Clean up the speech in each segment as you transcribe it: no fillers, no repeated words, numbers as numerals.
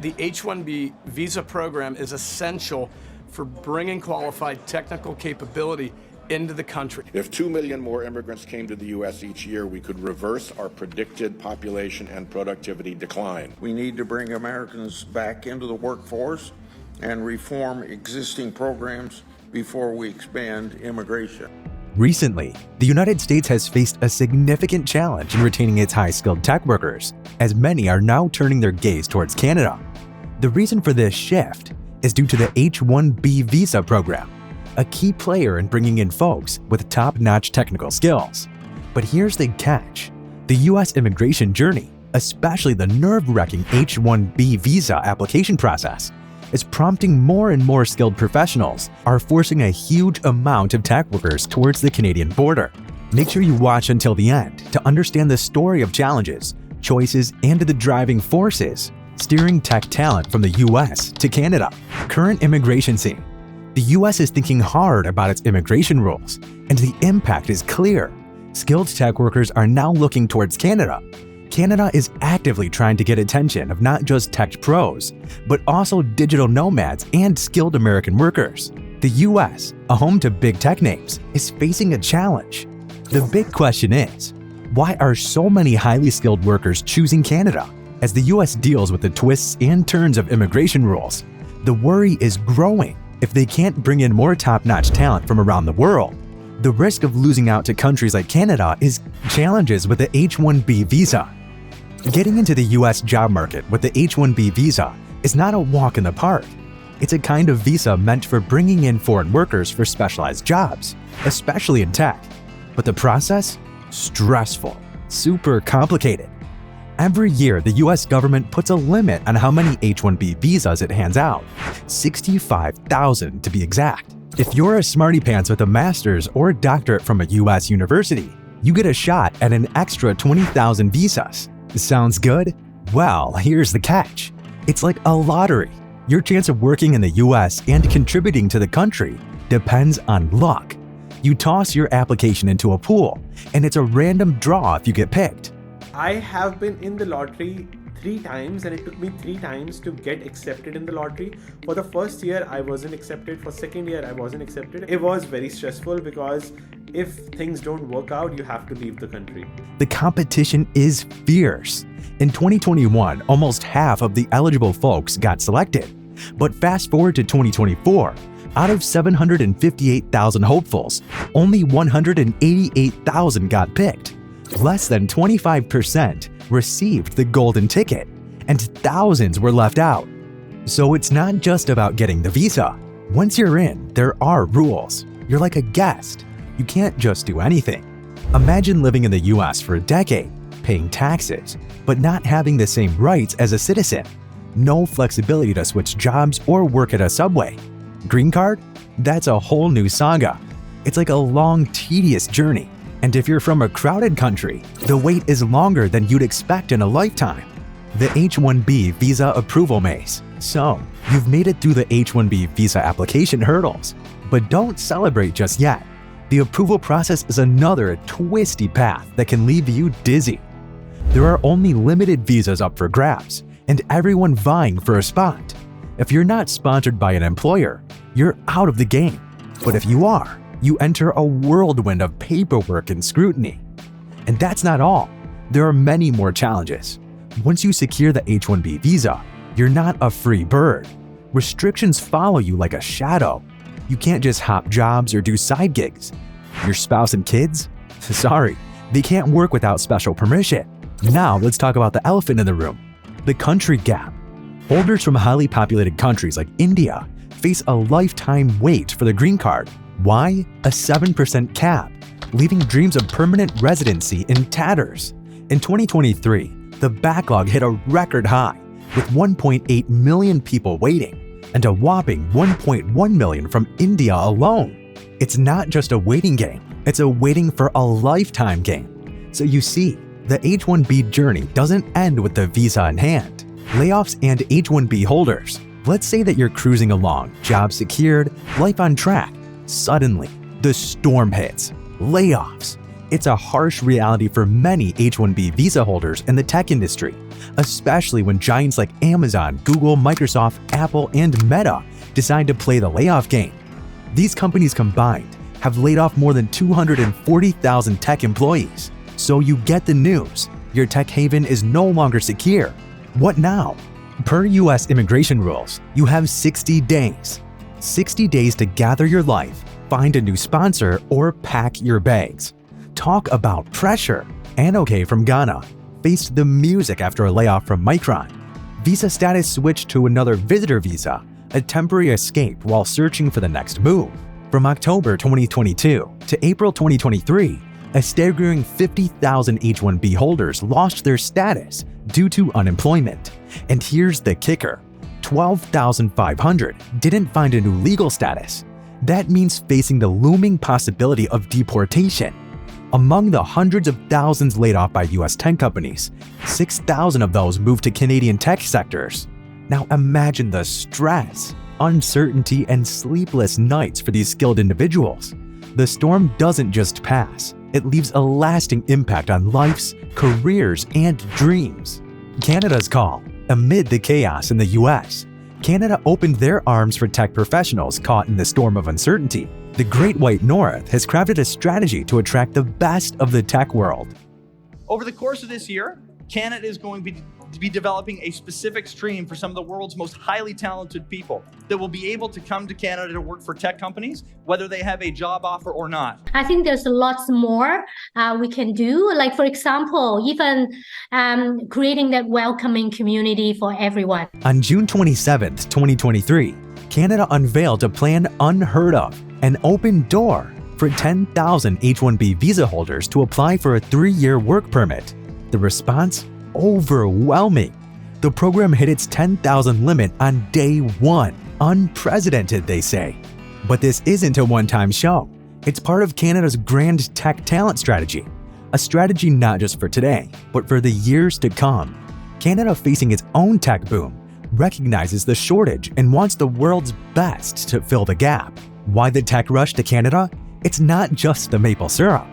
The H-1B visa program is essential for bringing qualified technical capability into the country. If 2 million more immigrants came to the U.S. each year, we could reverse our predicted population and productivity decline. We need to bring Americans back into the workforce and reform existing programs before we expand immigration. Recently, the United States has faced a significant challenge in retaining its high-skilled tech workers, as many are now turning their gaze towards Canada. The reason for this shift is due to the H-1B visa program, a key player in bringing in folks with top-notch technical skills. But here's the catch. The U.S. immigration journey, especially the nerve-wracking H-1B visa application process, is prompting more and more skilled professionals are forcing a huge amount of tech workers towards the Canadian border. Make sure you watch until the end to understand the story of challenges, choices, and the driving forces steering tech talent from the US to Canada. Current immigration scene. The US is thinking hard about its immigration rules, and the impact is clear. Skilled tech workers are now looking towards Canada. Canada is actively trying to get attention of not just tech pros, but also digital nomads and skilled American workers. The US, a home to big tech names, is facing a challenge. The big question is, why are so many highly skilled workers choosing Canada? As the US deals with the twists and turns of immigration rules, the worry is growing. If they can't bring in more top-notch talent from around the world, the risk of losing out to countries like Canada is challenges with the H-1B visa. Getting into the US job market with the H-1B visa is not a walk in the park. It's a kind of visa meant for bringing in foreign workers for specialized jobs, especially in tech. But the process? Stressful, super complicated. Every year, the US government puts a limit on how many H-1B visas it hands out, 65,000 to be exact. If you're a smarty pants with a master's or doctorate from a US university, you get a shot at an extra 20,000 visas. Sounds good? Well, here's the catch. It's like a lottery. Your chance of working in the US and contributing to the country depends on luck. You toss your application into a pool, and it's a random draw if you get picked. I have been in the lottery 3 times, and it took me 3 times to get accepted in the lottery. For the first year, I wasn't accepted. For second year, I wasn't accepted. It was very stressful because if things don't work out, you have to leave the country. The competition is fierce. In 2021, almost half of the eligible folks got selected. But fast forward to 2024, out of 758,000 hopefuls, only 188,000 got picked. Less than 25% received the golden ticket, and thousands were left out. So it's not just about getting the visa. Once you're in, there are rules. You're like a guest. You can't just do anything. Imagine living in the US for a decade, paying taxes, but not having the same rights as a citizen. No flexibility to switch jobs or work at a Subway. Green card? That's a whole new saga. It's like a long, tedious journey. And if you're from a crowded country, the wait is longer than you'd expect in a lifetime. The H-1B visa approval maze. So, you've made it through the H-1B visa application hurdles. But don't celebrate just yet. The approval process is another twisty path that can leave you dizzy. There are only limited visas up for grabs, and everyone vying for a spot. If you're not sponsored by an employer, you're out of the game. But if you are, you enter a whirlwind of paperwork and scrutiny. And that's not all. There are many more challenges. Once you secure the H-1B visa, you're not a free bird. Restrictions follow you like a shadow. You can't just hop jobs or do side gigs. Your spouse and kids? Sorry, they can't work without special permission. Now let's talk about the elephant in the room, the country gap. Holders from highly populated countries like India face a lifetime wait for the green card. Why? A 7% cap, leaving dreams of permanent residency in tatters. In 2023, the backlog hit a record high, with 1.8 million people waiting, and a whopping 1.1 million from India alone. It's not just a waiting game, it's a waiting for a lifetime game. So you see, the H-1B journey doesn't end with the visa in hand. Layoffs and H-1B holders. Let's say that you're cruising along, job secured, life on track. Suddenly, the storm hits. Layoffs. It's a harsh reality for many H-1B visa holders in the tech industry, especially when giants like Amazon, Google, Microsoft, Apple, and Meta decide to play the layoff game. These companies combined have laid off more than 240,000 tech employees. So you get the news. Your tech haven is no longer secure. What now? Per US immigration rules, you have 60 days. 60 days to gather your life, find a new sponsor, or pack your bags. Talk about pressure. Anoke from Ghana faced the music after a layoff from Micron. Visa status switched to another visitor visa, a temporary escape while searching for the next move. From October 2022 to April 2023, a staggering 50,000 H-1B holders lost their status due to unemployment. And here's the kicker: 12,500 didn't find a new legal status. That means facing the looming possibility of deportation. Among the hundreds of thousands laid off by US tech companies, 6,000 of those moved to Canadian tech sectors. Now imagine the stress, uncertainty, and sleepless nights for these skilled individuals. The storm doesn't just pass, it leaves a lasting impact on lives, careers, and dreams. Canada's call. Amid the chaos in the US, Canada opened their arms for tech professionals caught in the storm of uncertainty. The Great White North has crafted a strategy to attract the best of the tech world. Over the course of this year, Canada is going to be developing a specific stream for some of the world's most highly talented people that will be able to come to Canada to work for tech companies, whether they have a job offer or not. I think there's lots more we can do. Like, for example, even creating that welcoming community for everyone. On June 27, 2023, Canada unveiled a plan unheard of, an open door for 10,000 H-1B visa holders to apply for a 3-year work permit. The response? Overwhelming. The program hit its 10,000 limit on day 1. Unprecedented, they say. But this isn't a one-time show. It's part of Canada's grand tech talent strategy. A strategy not just for today, but for the years to come. Canada, facing its own tech boom, recognizes the shortage and wants the world's best to fill the gap. Why the tech rush to Canada? It's not just the maple syrup.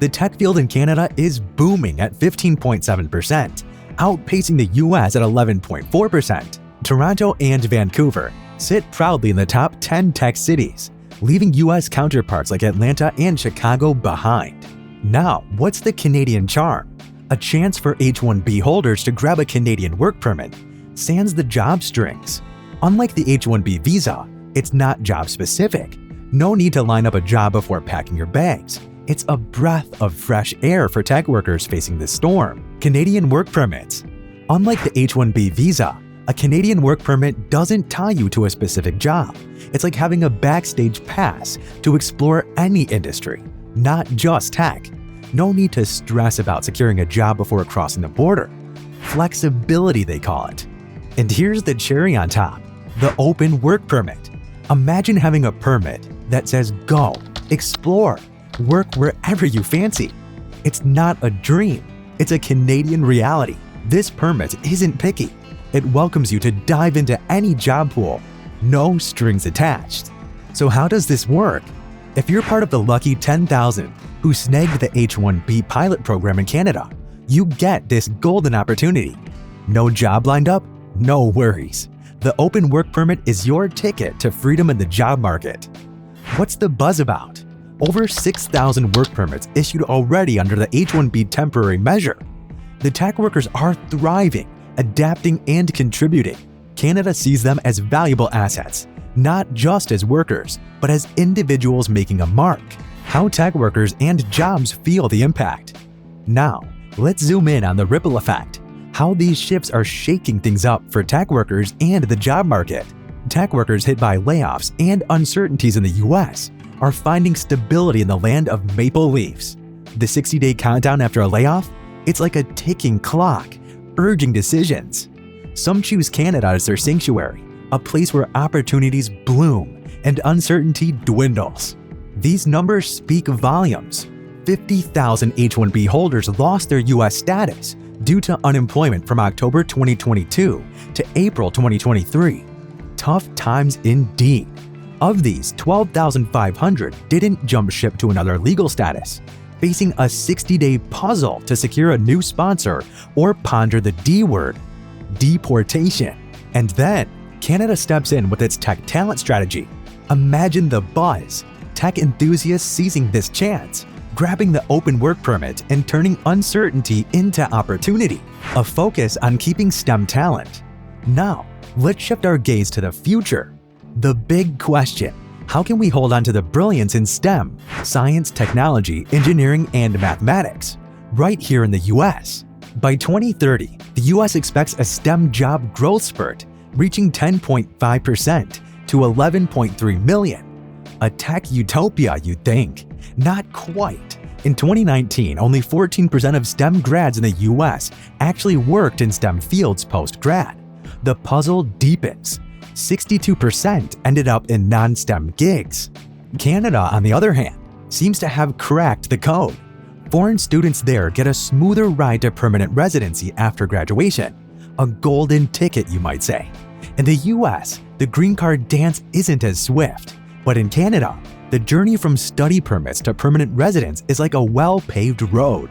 The tech field in Canada is booming at 15.7%, outpacing the US at 11.4%. Toronto and Vancouver sit proudly in the top 10 tech cities, leaving US counterparts like Atlanta and Chicago behind. Now, what's the Canadian charm? A chance for H-1B holders to grab a Canadian work permit sans the job strings. Unlike the H-1B visa, it's not job-specific. No need to line up a job before packing your bags. It's a breath of fresh air for tech workers facing this storm. Canadian work permits. Unlike the H-1B visa, a Canadian work permit doesn't tie you to a specific job. It's like having a backstage pass to explore any industry, not just tech. No need to stress about securing a job before crossing the border. Flexibility, they call it. And here's the cherry on top: the open work permit. Imagine having a permit that says go, explore, work wherever you fancy. It's not a dream, it's a Canadian reality. This permit isn't picky. It welcomes you to dive into any job pool, no strings attached. So how does this work? If you're part of the lucky 10,000 who snagged the H-1B pilot program in Canada, you get this golden opportunity. No job lined up? No worries. The open work permit is your ticket to freedom in the job market. What's the buzz about? Over 6,000 work permits issued already under the H-1B temporary measure. The tech workers are thriving, adapting, and contributing. Canada sees them as valuable assets, not just as workers, but as individuals making a mark. How tech workers and jobs feel the impact. Now, let's zoom in on the ripple effect. How these shifts are shaking things up for tech workers and the job market. Tech workers hit by layoffs and uncertainties in the US are finding stability in the land of maple leaves. The 60-day countdown after a layoff? It's like a ticking clock, urging decisions. Some choose Canada as their sanctuary, a place where opportunities bloom and uncertainty dwindles. These numbers speak volumes. 50,000 H-1B holders lost their US status due to unemployment from October 2022 to April 2023. Tough times indeed. Of these, 12,500 didn't jump ship to another legal status. facing a 60-day puzzle to secure a new sponsor or ponder the D word, deportation. And then, Canada steps in with its tech talent strategy. Imagine the buzz, tech enthusiasts seizing this chance, grabbing the open work permit and turning uncertainty into opportunity, a focus on keeping STEM talent. Now, let's shift our gaze to the future. The big question: how can we hold on to the brilliance in STEM, science, technology, engineering, and mathematics, right here in the US? By 2030, the US expects a STEM job growth spurt, reaching 10.5% to 11.3 million. A tech utopia, you'd think. Not quite. In 2019, only 14% of STEM grads in the US actually worked in STEM fields post-grad. The puzzle deepens. 62% ended up in non-STEM gigs. Canada, on the other hand, seems to have cracked the code. Foreign students there get a smoother ride to permanent residency after graduation. A golden ticket, you might say. In the US, the green card dance isn't as swift. But in Canada, the journey from study permits to permanent residence is like a well-paved road.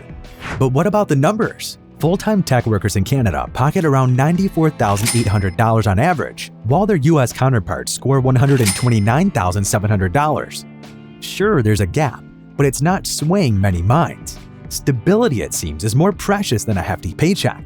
But what about the numbers? Full-time tech workers in Canada pocket around $94,800 on average, while their US counterparts score $129,700. Sure, there's a gap, but it's not swaying many minds. Stability, it seems, is more precious than a hefty paycheck.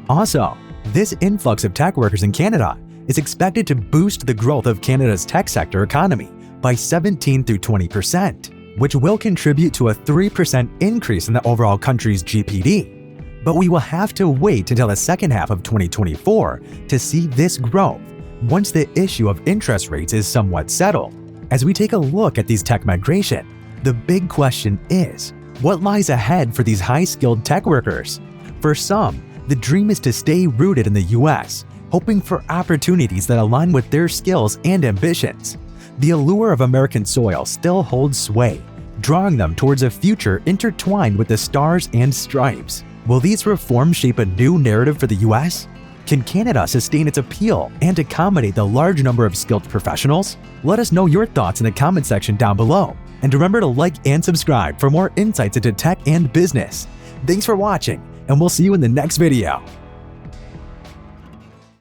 Also, this influx of tech workers in Canada is expected to boost the growth of Canada's tech sector economy by 17 through 20%, which will contribute to a 3% increase in the overall country's GDP. But we will have to wait until the second half of 2024 to see this growth, once the issue of interest rates is somewhat settled. As we take a look at these tech migration, the big question is, what lies ahead for these high-skilled tech workers? For some, the dream is to stay rooted in the US, hoping for opportunities that align with their skills and ambitions. The allure of American soil still holds sway, drawing them towards a future intertwined with the stars and stripes. Will these reforms shape a new narrative for the US? Can Canada sustain its appeal and accommodate the large number of skilled professionals? Let us know your thoughts in the comment section down below. And remember to like and subscribe for more insights into tech and business. Thanks for watching, and we'll see you in the next video.